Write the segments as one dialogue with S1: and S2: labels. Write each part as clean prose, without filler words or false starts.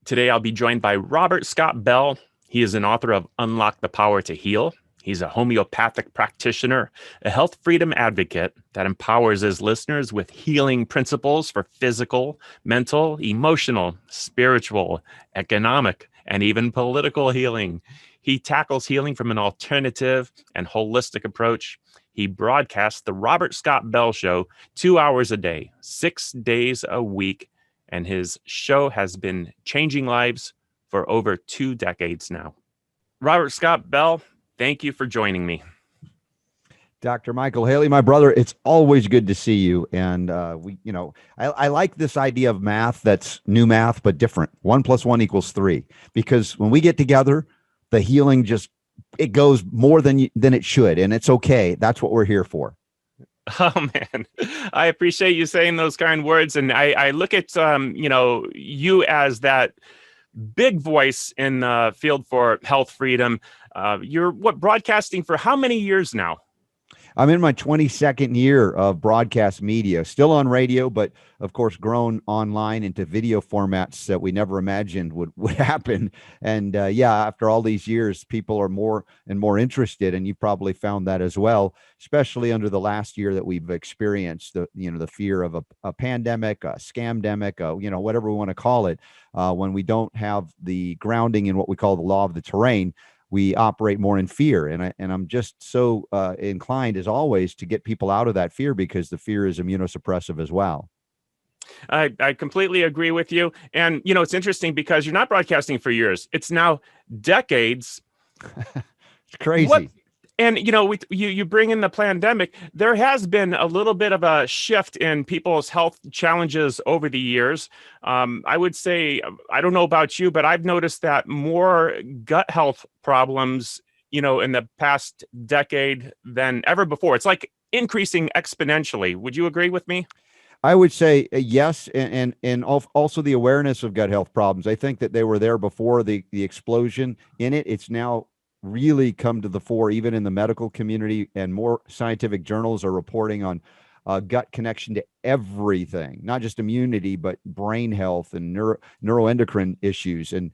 S1: Today, I'll be joined by Robert Scott Bell. He is an author of Unlock the Power to Heal. He's a homeopathic practitioner, a health freedom advocate that empowers his listeners with healing principles for physical, mental, emotional, spiritual, economic, and even political healing. He tackles healing from an alternative and holistic approach. He broadcasts the Robert Scott Bell Show 2 hours a day, 6 days a week, and his show has been changing lives for over 2 decades now. Robert Scott Bell, thank you for joining me.
S2: Dr. Michael Haley, my brother, it's always good to see you. And I like this idea of math that's new math, but different. 1 + 1 = 3. Because when we get together, the healing it goes more than it should. And it's okay. That's what we're here for.
S1: Oh, man, I appreciate you saying those kind words. And I look at, you as that big voice in the field for health freedom. You're broadcasting for how many years now?
S2: I'm in my 22nd year of broadcast media, still on radio, but of course, grown online into video formats that we never imagined would happen. And after all these years, people are more and more interested. And you probably found that as well, especially under the last year that we've experienced the fear of a pandemic, a scamdemic, whatever we want to call it. When we don't have the grounding in what we call the law of the terrain, we operate more in fear. And I'm just so inclined, as always, to get people out of that fear, because the fear is immunosuppressive as well.
S1: I completely agree with you. And, it's interesting because you're not broadcasting for years. It's now decades.
S2: It's crazy.
S1: You bring in the pandemic. There has been a little bit of a shift in people's health challenges over the years. I would say, I don't know about you, but I've noticed that more gut health problems, in the past decade than ever before. It's like increasing exponentially. Would you agree with me?
S2: I would say yes, and also the awareness of gut health problems. I think that they were there before the explosion in it. It's now really come to the fore, even in the medical community, and more scientific journals are reporting on gut connection to everything, not just immunity, but brain health and neuroendocrine issues. And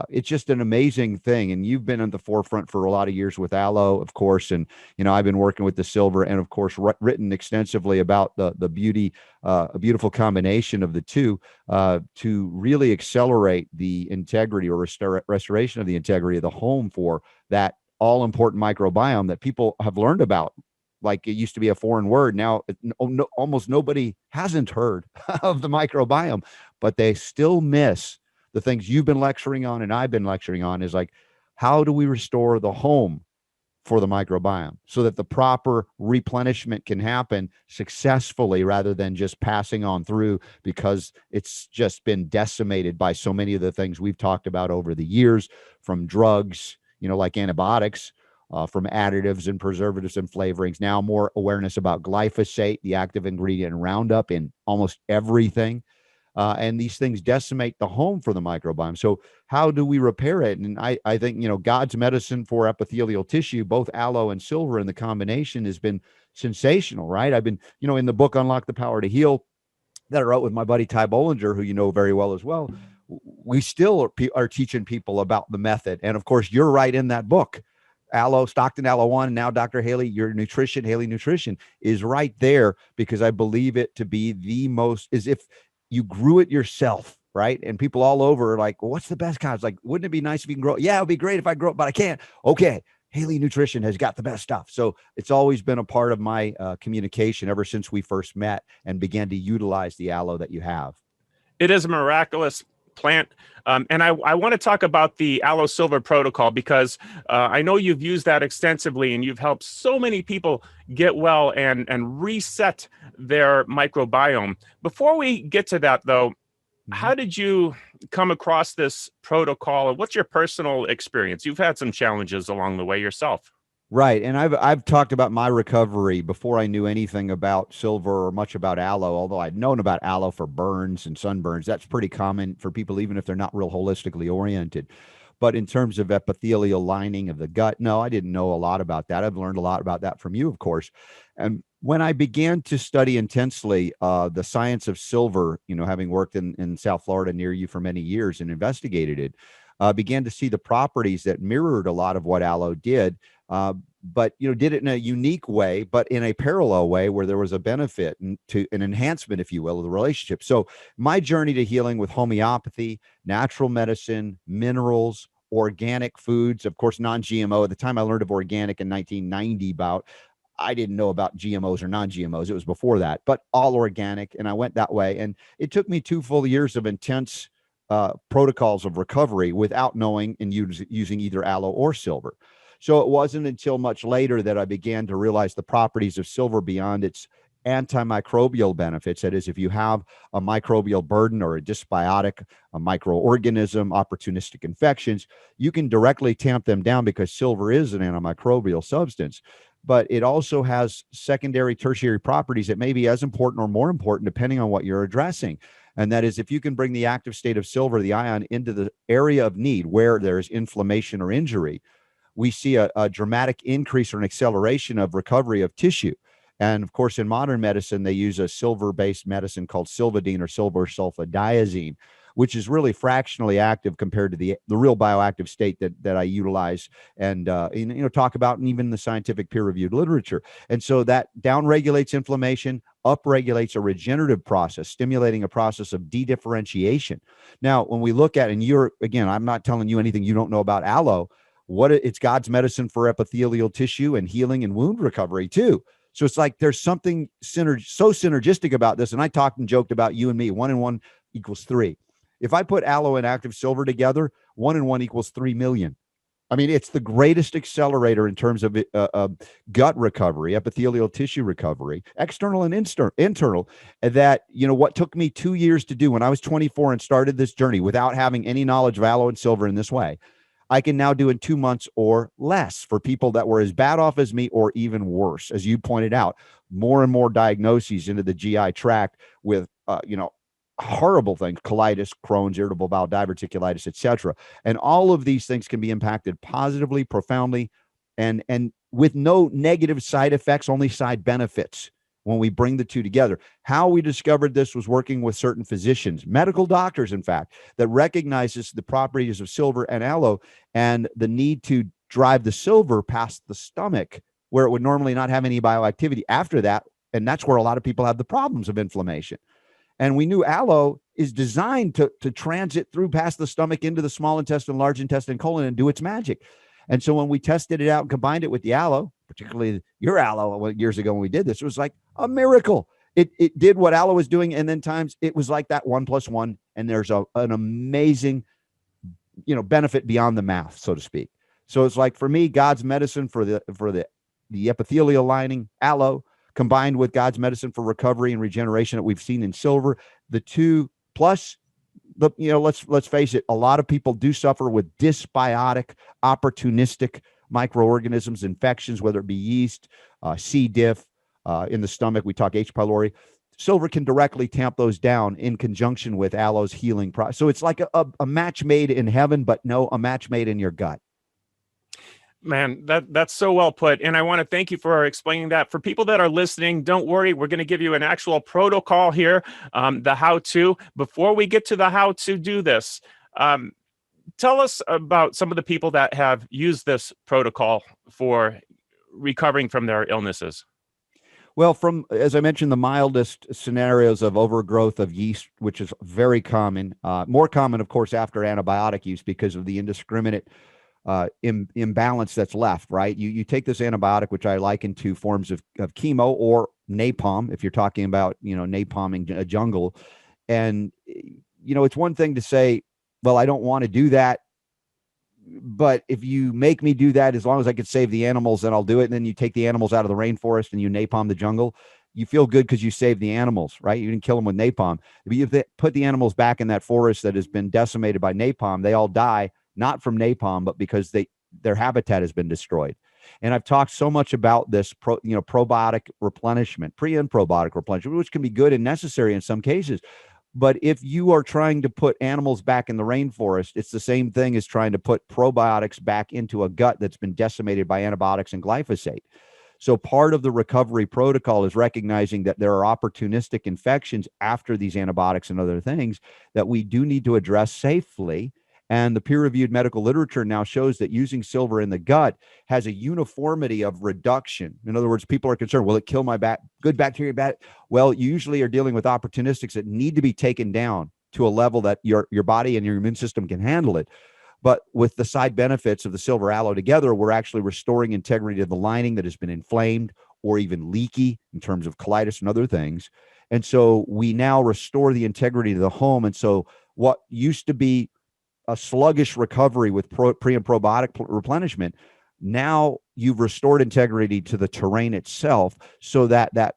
S2: it's just an amazing thing. And you've been on the forefront for a lot of years with Aloe, of course. And, I've been working with the silver, and of course, written extensively about the beauty, a beautiful combination of the two to really accelerate the integrity or restoration of the integrity of the home for that all important microbiome that people have learned about. Like it used to be a foreign word. Now, almost nobody hasn't heard of the microbiome, but they still miss the things you've been lecturing on and I've been lecturing on, is like, how do we restore the home for the microbiome so that the proper replenishment can happen successfully, rather than just passing on through, because it's just been decimated by so many of the things we've talked about over the years, from drugs, like antibiotics, from additives and preservatives and flavorings. Now more awareness about glyphosate, the active ingredient in Roundup, in almost everything. And these things decimate the home for the microbiome. So how do we repair it? And I think, God's medicine for epithelial tissue, both aloe and silver, and the combination has been sensational, right? I've been, in the book, Unlock the Power to Heal, that I wrote with my buddy Ty Bollinger, who you know very well as well, we still are teaching people about the method. And of course, you're right in that book. Aloe, Stockton Aloe 1, and now Dr. Haley, your nutrition, Haley Nutrition, is right there, because I believe it to be the most, as if you grew it yourself, right? And people all over are like, well, what's the best kind? It's like, wouldn't it be nice if you can grow it? Yeah, it'd be great if I grow it, but I can't. Okay, Haley Nutrition has got the best stuff. So it's always been a part of my communication ever since we first met and began to utilize the aloe that you have.
S1: It is a miraculous plant. And I want to talk about the Aloe Silver Protocol, because I know you've used that extensively, and you've helped so many people get well and reset their microbiome. Before we get to that, though, how did you come across this protocol, and what's your personal experience? You've had some challenges along the way yourself.
S2: Right. And I've talked about my recovery before I knew anything about silver or much about aloe, although I'd known about aloe for burns and sunburns. That's pretty common for people, even if they're not real holistically oriented. But in terms of epithelial lining of the gut, no, I didn't know a lot about that. I've learned a lot about that from you, of course. And when I began to study intensely the science of silver, having worked in South Florida near you for many years and investigated it, began to see the properties that mirrored a lot of what aloe did, but did it in a unique way, but in a parallel way where there was a benefit and to an enhancement, if you will, of the relationship. So my journey to healing with homeopathy, natural medicine, minerals, organic foods, of course, non-GMO. At the time I learned of organic in 1990, I didn't know about GMOs or non-GMOs. It was before that, but all organic. And I went that way. And it took me 2 full years of intense protocols of recovery without knowing and using either aloe or silver. So it wasn't until much later that I began to realize the properties of silver beyond its antimicrobial benefits. That is, if you have a microbial burden or a dysbiotic, a microorganism, opportunistic infections, you can directly tamp them down because silver is an antimicrobial substance. But it also has secondary, tertiary properties that may be as important or more important depending on what you're addressing. And that is, if you can bring the active state of silver, the ion, into the area of need where there's inflammation or injury, we see a dramatic increase or an acceleration of recovery of tissue. And of course, in modern medicine, they use a silver-based medicine called silvadine or silver sulfadiazine, which is really fractionally active compared to the real bioactive state that I utilize and talk about, and even the scientific peer-reviewed literature. And so that downregulates inflammation, upregulates a regenerative process, stimulating a process of de-differentiation. Now, when we look at, and again, I'm not telling you anything you don't know about aloe. It's God's medicine for epithelial tissue and healing and wound recovery too. So it's like there's something so synergistic about this. And I talked and joked about you and me, 1 and 1 equals 3. If I put aloe and active silver together, 1 and 1 equals 3 million. I mean, it's the greatest accelerator in terms of gut recovery, epithelial tissue recovery, external and internal. That, what took me 2 years to do when I was 24 and started this journey without having any knowledge of aloe and silver in this way, I can now do in 2 months or less for people that were as bad off as me or even worse. As you pointed out, more and more diagnoses into the GI tract with, horrible things, colitis, Crohn's, irritable bowel diverticulitis, etc. And all of these things can be impacted positively, profoundly, and with no negative side effects, only side benefits when we bring the two together. How we discovered this was working with certain physicians, medical doctors, in fact, that recognizes the properties of silver and aloe and the need to drive the silver past the stomach where it would normally not have any bioactivity after that. And that's where a lot of people have the problems of inflammation. And we knew aloe is designed to transit through past the stomach into the small intestine, large intestine, colon, and do its magic. And so when we tested it out and combined it with the aloe, particularly your aloe years ago when we did this, it was like a miracle. It did what aloe was doing, and then times it was like that 1 + 1, and there's an amazing, benefit beyond the math, so to speak. So it's like, for me, God's medicine for the epithelial lining, aloe, combined with God's medicine for recovery and regeneration that we've seen in silver, the two plus let's face it, a lot of people do suffer with dysbiotic, opportunistic microorganisms, infections, whether it be yeast, C. diff, in the stomach. We talk H. pylori. Silver can directly tamp those down in conjunction with aloe's healing process. So it's like a match made in heaven, but no, a match made in your gut.
S1: Man, that's so well put. And I want to thank you for explaining that. For people that are listening, don't worry. We're going to give you an actual protocol here, the how-to. Before we get to the how to do this, tell us about some of the people that have used this protocol for recovering from their illnesses.
S2: Well, as I mentioned, the mildest scenarios of overgrowth of yeast, which is very common, more common, of course, after antibiotic use because of the indiscriminate imbalance that's left, right? You take this antibiotic, which I liken to forms of chemo or napalm, if you're talking about, napalming a jungle. And, it's one thing to say, well, I don't want to do that. But if you make me do that, as long as I could save the animals, then I'll do it. And then you take the animals out of the rainforest and you napalm the jungle. You feel good because you saved the animals, right? You didn't kill them with napalm. If you put the animals back in that forest that has been decimated by napalm, they all die, not from napalm, but because their habitat has been destroyed. And I've talked so much about this, probiotic replenishment, pre and probiotic replenishment, which can be good and necessary in some cases. But if you are trying to put animals back in the rainforest, it's the same thing as trying to put probiotics back into a gut that's been decimated by antibiotics and glyphosate. So part of the recovery protocol is recognizing that there are opportunistic infections after these antibiotics and other things that we do need to address safely. And the peer-reviewed medical literature now shows that using silver in the gut has a uniformity of reduction. In other words, people are concerned, will it kill my good bacteria? Bad? Well, you usually are dealing with opportunistics that need to be taken down to a level that your body and your immune system can handle it. But with the side benefits of the silver aloe together, we're actually restoring integrity to the lining that has been inflamed or even leaky in terms of colitis and other things. And so we now restore the integrity to the home. And so what used to be a sluggish recovery with pre and probiotic replenishment, now you've restored integrity to the terrain itself, so that that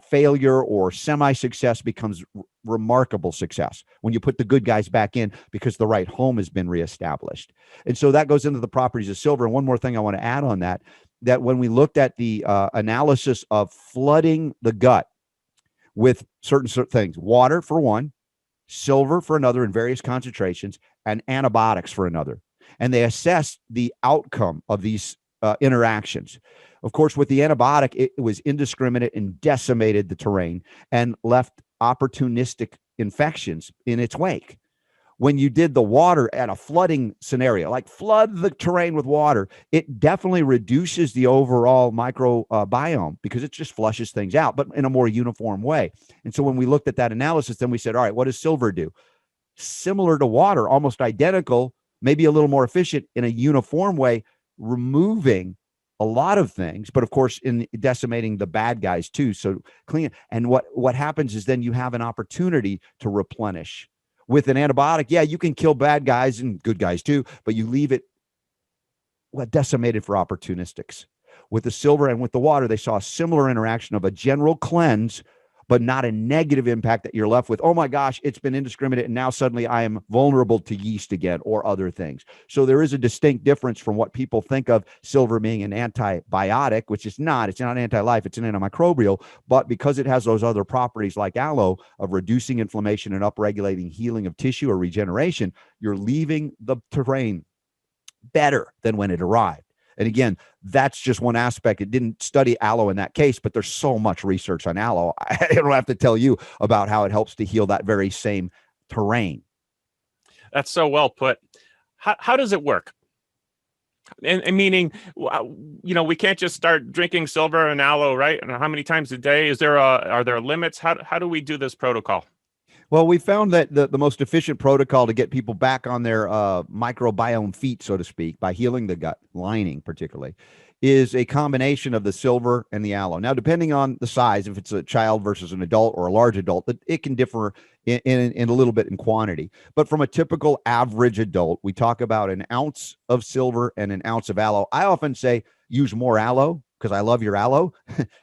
S2: failure or semi-success becomes remarkable success when you put the good guys back in, because the right home has been reestablished. And so that goes into the properties of silver. And one more thing I want to add on that when we looked at the analysis of flooding the gut with certain things, water for one, silver for another in various concentrations, and antibiotics for another. And they assessed the outcome of these interactions. Of course, with the antibiotic, it was indiscriminate and decimated the terrain and left opportunistic infections in its wake. When you did the water at a flooding scenario, like flood the terrain with water, it definitely reduces the overall microbiome because it just flushes things out, but in a more uniform way. And so when we looked at that analysis, then we said, all right, what does silver do? Similar to water, almost identical, maybe a little more efficient in a uniform way, removing a lot of things, but of course in decimating the bad guys too. So clean. And what happens is then you have an opportunity to replenish. With an antibiotic, yeah, you can kill bad guys and good guys too, but you leave it decimated for opportunistics. With the silver and with the water, they saw a similar interaction of a general cleanse, but not a negative impact that you're left with. Oh my gosh, it's been indiscriminate, and now suddenly I am vulnerable to yeast again or other things. So there is a distinct difference from what people think of silver being an antibiotic, which is not. It's not anti-life, it's an antimicrobial, but because it has those other properties like aloe of reducing inflammation and upregulating healing of tissue or regeneration, you're leaving the terrain better than when it arrived. And again, that's just one aspect. It didn't study aloe in that case, but there's so much research on aloe. I don't have to tell you about how it helps to heal that very same terrain.
S1: That's so well put. How does it work? And meaning, we can't just start drinking silver and aloe, right? And how many times a day? Are there limits? How do we do this protocol?
S2: Well, we found that the most efficient protocol to get people back on their microbiome feet, so to speak, by healing the gut lining particularly, is a combination of the silver and the aloe. Now, depending on the size, if it's a child versus an adult or a large adult, it can differ in a little bit in quantity. But from a typical average adult, we talk about an ounce of silver and an ounce of aloe. I often say use more aloe because I love your aloe,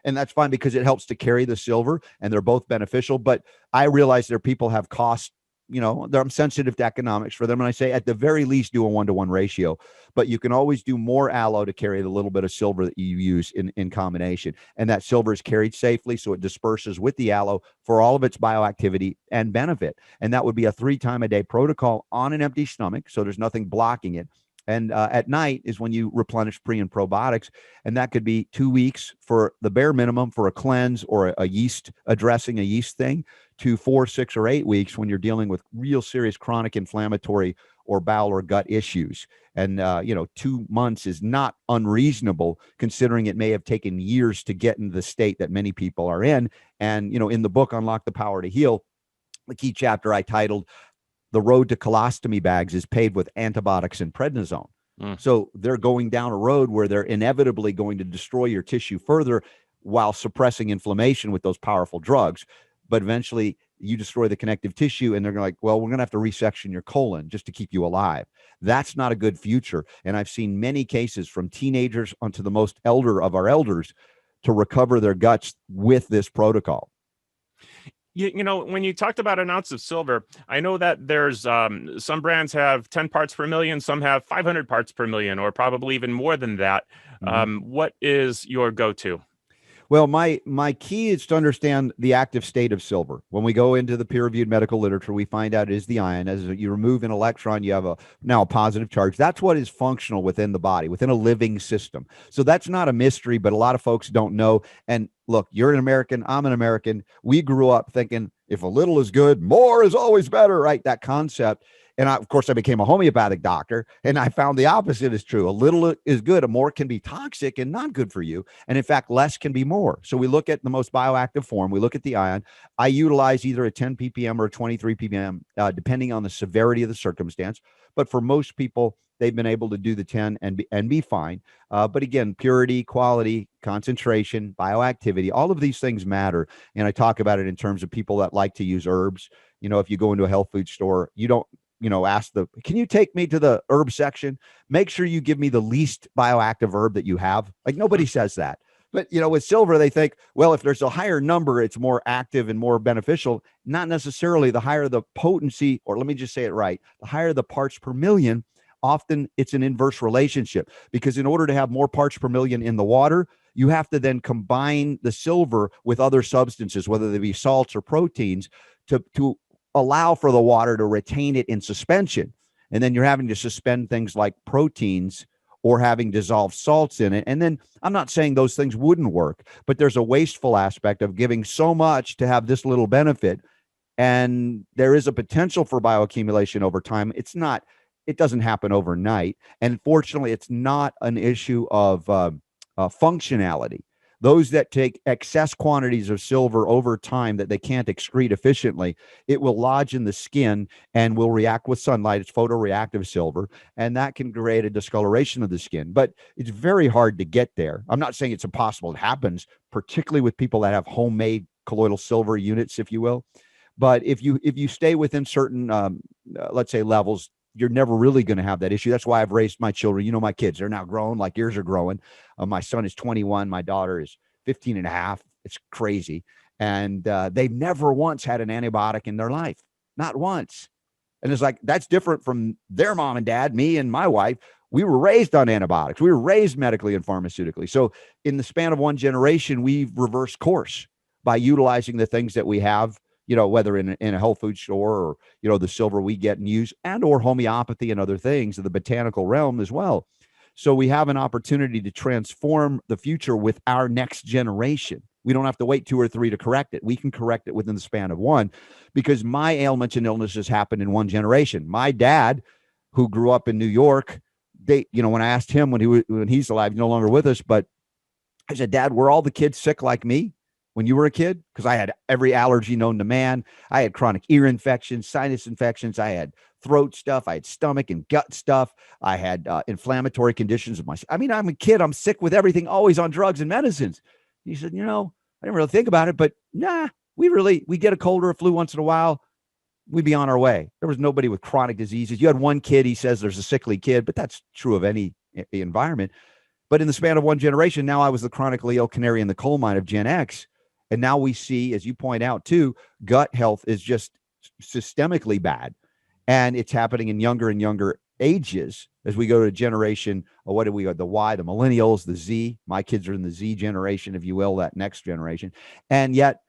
S2: and that's fine because it helps to carry the silver, and they're both beneficial. But I realize there people have costs, I'm sensitive to economics for them. And I say, at the very least, do a 1-to-1 ratio, but you can always do more aloe to carry the little bit of silver that you use in combination. And that silver is carried safely, so it disperses with the aloe for all of its bioactivity and benefit. And that would be a 3-time-a-day protocol on an empty stomach, so there's nothing blocking it. And at night is when you replenish pre and probiotics. And that could be 2 weeks for the bare minimum for a cleanse or a yeast addressing a yeast thing, to 4, 6, or 8 weeks when you're dealing with real serious chronic inflammatory or bowel or gut issues. And, 2 months is not unreasonable, considering it may have taken years to get into the state that many people are in. And, in the book, Unlock the Power to Heal, the key chapter I titled "The Road to Colostomy Bags is Paved with Antibiotics and Prednisone." So they're going down a road where they're inevitably going to destroy your tissue further while suppressing inflammation with those powerful drugs. But eventually you destroy the connective tissue, and they're like, well, we're going to have to resection your colon just to keep you alive. That's not a good future. And I've seen many cases from teenagers onto the most elder of our elders to recover their guts with this protocol.
S1: When you talked about an ounce of silver, I know that there's some brands have 10 parts per million, some have 500 parts per million, or probably even more than that. What is your go-to?
S2: Well, my key is to understand the active state of silver. When we go into the peer-reviewed medical literature, we find out it is the ion. As you remove an electron, you have now a positive charge. That's what is functional within the body, within a living system. So that's not a mystery, but a lot of folks don't know. And look, you're an American, I'm an American. We grew up thinking if a little is good, more is always better, right? That concept. And of course, I became a homeopathic doctor, and I found the opposite is true. A little is good, a more can be toxic and not good for you. And in fact, less can be more. So we look at the most bioactive form. We look at the ion. I utilize either a 10 ppm or a 23 ppm, depending on the severity of the circumstance. But for most people, they've been able to do the 10 and be fine. But again, purity, quality, concentration, bioactivity, all of these things matter. And I talk about it in terms of people that like to use herbs. If you go into a health food store, you don't ask can you take me to the herb section? Make sure you give me the least bioactive herb that you have. Like nobody says that. But, with silver, they think, well, if there's a higher number, it's more active and more beneficial. Not necessarily. The higher the potency, or let me just say it right, the higher the parts per million, often it's an inverse relationship, because in order to have more parts per million in the water, you have to then combine the silver with other substances, whether they be salts or proteins, to allow for the water to retain it in suspension. And then you're having to suspend things like proteins or having dissolved salts in it. And then I'm not saying those things wouldn't work, but there's a wasteful aspect of giving so much to have this little benefit. And there is a potential for bioaccumulation over time. It doesn't happen overnight. And fortunately, it's not an issue of functionality. Those that take excess quantities of silver over time that they can't excrete efficiently, it will lodge in the skin and will react with sunlight. It's photoreactive silver, and that can create a discoloration of the skin. But it's very hard to get there. I'm not saying it's impossible. It happens, particularly with people that have homemade colloidal silver units, if you will. But if you stay within certain, let's say, levels, you're never really going to have that issue. That's why I've raised my children. My kids, they're now grown, like yours are growing. My son is 21. My daughter is 15 and a half. It's crazy. And they've never once had an antibiotic in their life. Not once. And it's like, that's different from their mom and dad, me and my wife. We were raised on antibiotics. We were raised medically and pharmaceutically. So in the span of one generation, we've reversed course by utilizing the things that we have, whether in a health food store or, the silver we get and use, and or homeopathy and other things in the botanical realm as well. So we have an opportunity to transform the future with our next generation. We don't have to wait 2 or 3 to correct it. We can correct it within the span of one, because my ailments and illnesses happened in one generation. My dad, who grew up in New York, when I asked him when he's alive, no longer with us, but I said, Dad, were all the kids sick like me when you were a kid? Because I had every allergy known to man. I had chronic ear infections, sinus infections. I had throat stuff. I had stomach and gut stuff. I had inflammatory conditions of I'm a kid. I'm sick with everything, always on drugs and medicines. He said, I didn't really think about it, but we get a cold or a flu once in a while. We'd be on our way. There was nobody with chronic diseases. You had one kid, he says there's a sickly kid, but that's true of any environment. But in the span of one generation, now I was the chronically ill canary in the coal mine of Gen X. And now we see, as you point out too, gut health is just systemically bad. And it's happening in younger and younger ages as we go to generation, what do we go, the Y, the millennials, the Z. My kids are in the Z generation, if you will, that next generation. And yet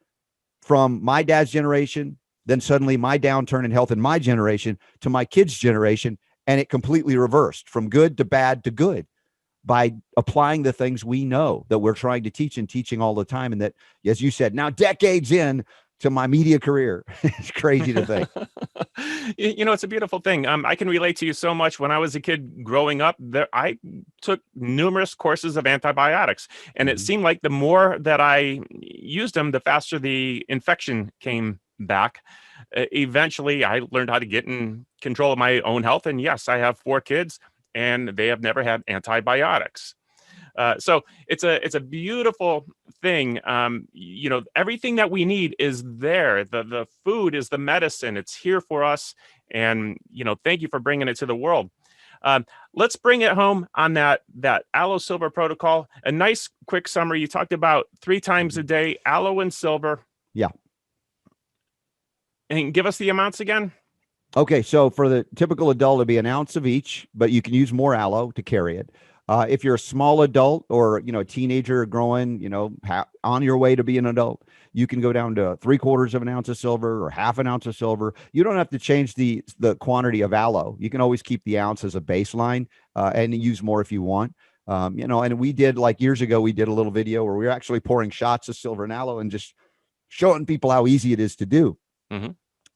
S2: from my dad's generation, then suddenly my downturn in health in my generation to my kids' generation, and it completely reversed from good to bad to good by applying the things we know that we're trying to teach and teaching all the time. And that, as you said, now decades in to my media career. It's crazy to think.
S1: It's a beautiful thing. I can relate to you so much. When I was a kid growing up, I took numerous courses of antibiotics, and it seemed like the more that I used them, the faster the infection came back. Eventually, I learned how to get in control of my own health. And yes, I have 4 kids, and they have never had antibiotics. So it's a beautiful thing. Everything that we need is there. The food is the medicine. It's here for us. And, thank you for bringing it to the world. Let's bring it home on that Aloe Silver Protocol. A nice quick summary. You talked about 3 times a day, aloe and silver.
S2: Yeah.
S1: And give us the amounts again.
S2: Okay, so for the typical adult, it'd be an ounce of each, but you can use more aloe to carry it. If you're a small adult or, a teenager growing, on your way to be an adult, you can go down to 3/4 of an ounce of silver or half an ounce of silver. You don't have to change the quantity of aloe. You can always keep the ounce as a baseline, and use more if you want. And we did, like years ago, we did a little video where we were actually pouring shots of silver and aloe and just showing people how easy it is to do.
S1: Mm-hmm.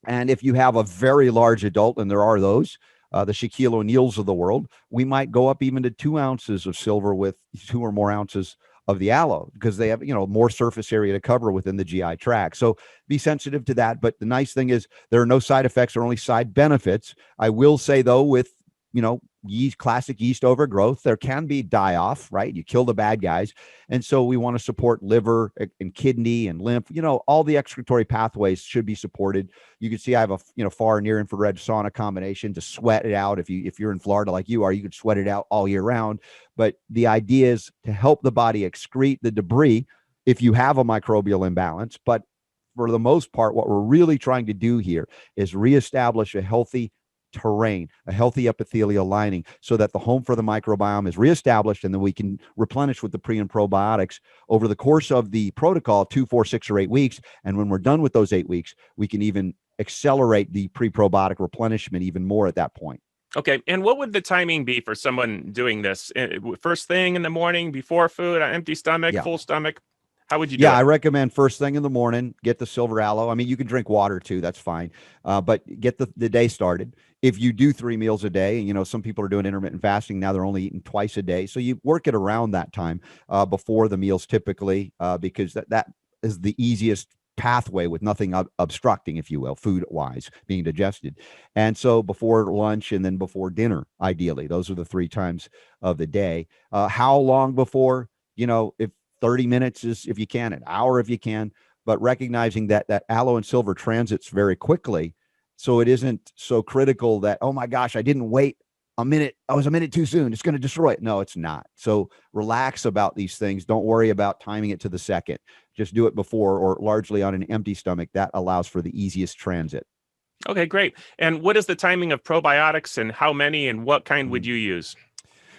S2: And if you have a very large adult, and there are those, the Shaquille O'Neals of the world, we might go up even to 2 ounces of silver with 2 or more ounces of the aloe, because they have, more surface area to cover within the GI tract. So be sensitive to that. But the nice thing is there are no side effects or only side benefits. I will say, though, with, classic yeast overgrowth, there can be die off, right? You kill the bad guys. And so we want to support liver and kidney and lymph, all the excretory pathways should be supported. You can see I have a, far near infrared sauna combination to sweat it out. If you're in Florida like you are, you could sweat it out all year round. But the idea is to help the body excrete the debris if you have a microbial imbalance. But for the most part, what we're really trying to do here is reestablish a healthy terrain, a healthy epithelial lining, so that the home for the microbiome is reestablished, and then we can replenish with the pre and probiotics over the course of the protocol, 2, 4, 6, or 8 weeks. And when we're done with those 8 weeks, we can even accelerate the pre-probiotic replenishment even more at that point.
S1: Okay. And what would the timing be for someone doing this? First thing in the morning, before food, on empty stomach, full stomach? How would you do it?
S2: I recommend first thing in the morning, get the silver aloe. I mean, you can drink water too, that's fine. But get the day started. If you do 3 meals a day, some people are doing intermittent fasting now, they're only eating twice a day. So you work it around that time before the meals typically, because that is the easiest pathway with nothing obstructing, if you will, food wise, being digested. And so before lunch and then before dinner, ideally, those are the 3 times of the day. How long before? If 30 minutes is, if you can, an hour if you can, but recognizing that aloe and silver transits very quickly. So it isn't so critical that, oh my gosh, I didn't wait a minute. I was a minute too soon. It's going to destroy it. No, it's not. So relax about these things. Don't worry about timing it to the second. Just do it before, or largely on an empty stomach. That allows for the easiest transit.
S1: Okay, great. And what is the timing of probiotics, and how many, and what kind would you use?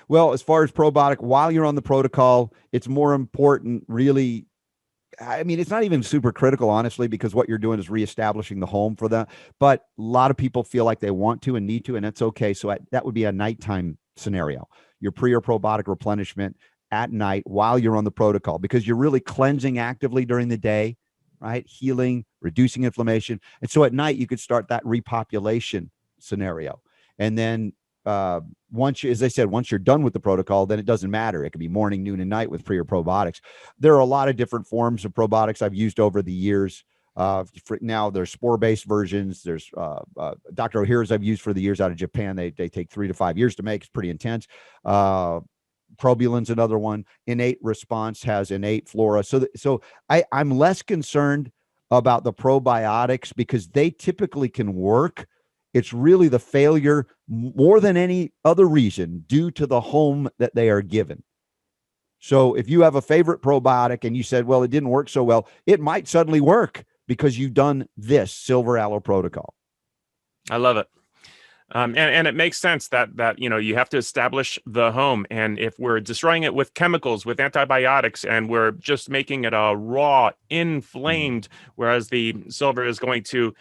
S2: Well, as far as probiotic, while you're on the protocol, it's more important, really. I mean, it's not even super critical, honestly, because what you're doing is reestablishing the home for that. But a lot of people feel like they want to and need to, and that's okay. So that would be a nighttime scenario. Your pre or probiotic replenishment at night while you're on the protocol, because you're really cleansing actively during the day, right? Healing, reducing inflammation. And so at night, you could start that repopulation scenario. And then once as I said, once you're done with the protocol, then it doesn't matter. It could be morning, noon, and night with pre or probiotics. There are a lot of different forms of probiotics I've used over the years. Now there's spore-based versions. There's Dr. O'Hara's I've used for the years out of Japan. They take 3 to 5 years to make. It's pretty intense. Probulin's another one. Innate Response has innate flora. So I'm less concerned about the probiotics because they typically can work. It's really the failure more than any other reason due to the home that they are given. So if you have a favorite probiotic and you said, well, it didn't work so well, it might suddenly work because you've done this silver aloe protocol.
S1: I love it. And it makes sense that you have to establish the home. And if we're destroying it with chemicals, with antibiotics, and we're just making it a raw, inflamed, whereas the silver is going to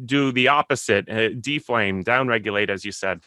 S1: do the opposite, deflame, downregulate, as you said.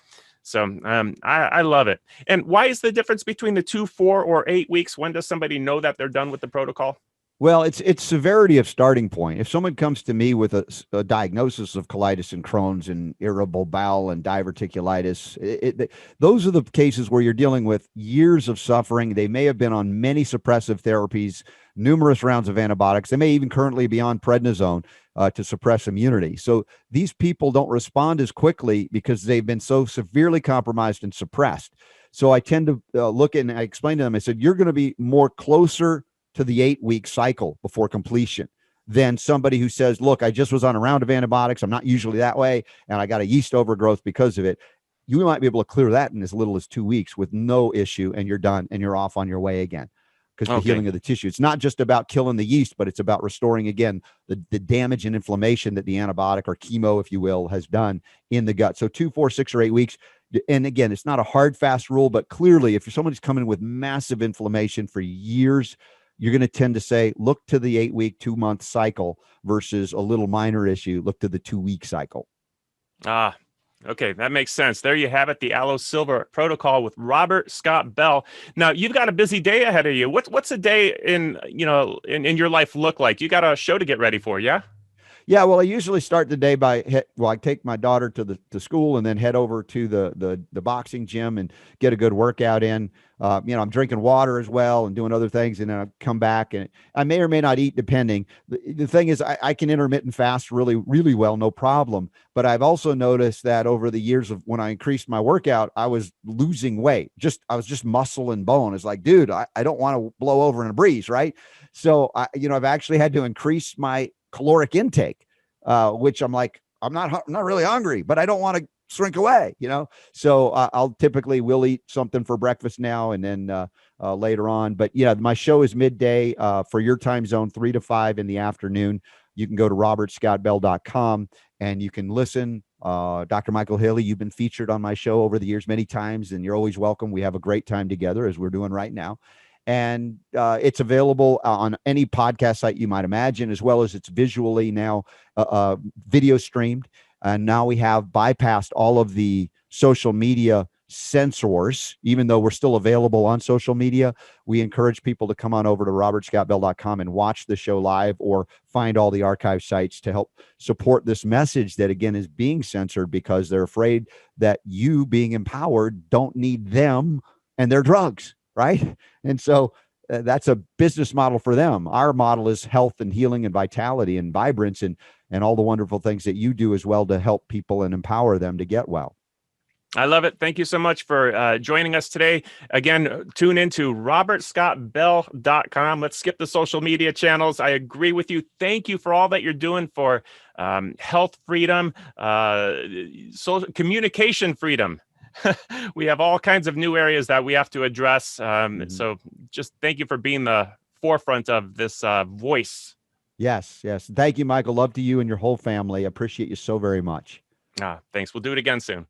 S1: So I love it. And why is the difference between the 2, 4, or 8 weeks? When does somebody know that they're done with the protocol?
S2: Well, it's severity of starting point. If someone comes to me with a diagnosis of colitis and Crohn's and irritable bowel and diverticulitis, those are the cases where you're dealing with years of suffering. They may have been on many suppressive therapies, numerous rounds of antibiotics. They may even currently be on prednisone to suppress immunity. So these people don't respond as quickly because they've been so severely compromised and suppressed. So I tend to look at, and I explained to them, I said, you're going to be more closer to the 8-week cycle before completion than somebody who says, look, I just was on a round of antibiotics. I'm not usually that way, and I got a yeast overgrowth because of it. You might be able to clear that in as little as 2 weeks with no issue, and you're done, and you're off on your way again. Because the healing of the tissue, it's not just about killing the yeast, but it's about restoring, again, the damage and inflammation that the antibiotic or chemo, if you will, has done in the gut. So 2, 4, 6, or 8 weeks, And again, it's not a hard, fast rule, but clearly, if somebody's coming with massive inflammation for years, you're going to tend to say, look to the 8-week, 2-month cycle versus a little minor issue. Look to the 2-week cycle.
S1: Ah, okay, that makes sense. There you have it, the Aloe Silver Protocol with Robert Scott Bell. Now, you've got a busy day ahead of you. What's a day in your life look like? You got a show to get ready for, yeah?
S2: Yeah, well, I usually start the day by I take my daughter to school and then head over to the boxing gym and get a good workout in. I'm drinking water as well and doing other things, and then I come back and I may or may not eat depending. The thing is, I can intermittent fast really, really well, no problem. But I've also noticed that over the years of when I increased my workout, I was losing weight. I was just muscle and bone. It's like, dude, I don't want to blow over in a breeze, right? So I've actually had to increase my caloric intake, which I'm like, I'm not really hungry, but I don't want to shrink away, So I'll typically will eat something for breakfast now and then later on. But yeah, my show is midday for your time zone, 3 to 5 in the afternoon. You can go to robertscottbell.com and you can listen. Dr. Michael Haley, you've been featured on my show over the years many times, and you're always welcome. We have a great time together as we're doing right now. And it's available on any podcast site you might imagine, as well as it's visually now video streamed. And now we have bypassed all of the social media censors, even though we're still available on social media. We encourage people to come on over to robertscottbell.com and watch the show live or find all the archive sites to help support this message that, again, is being censored because they're afraid that you, being empowered, don't need them and their drugs. Right. And so that's a business model for them. Our model is health and healing and vitality and vibrance and all the wonderful things that you do as well to help people and empower them to get well.
S1: I love it. Thank you so much for joining us today. Again, tune into robertscottbell.com. Let's skip the social media channels. I agree with you. Thank you for all that you're doing for health freedom, communication freedom. We have all kinds of new areas that we have to address. So just thank you for being the forefront of this voice.
S2: Yes. Thank you, Michael. Love to you and your whole family. Appreciate you so very much.
S1: Thanks. We'll do it again soon.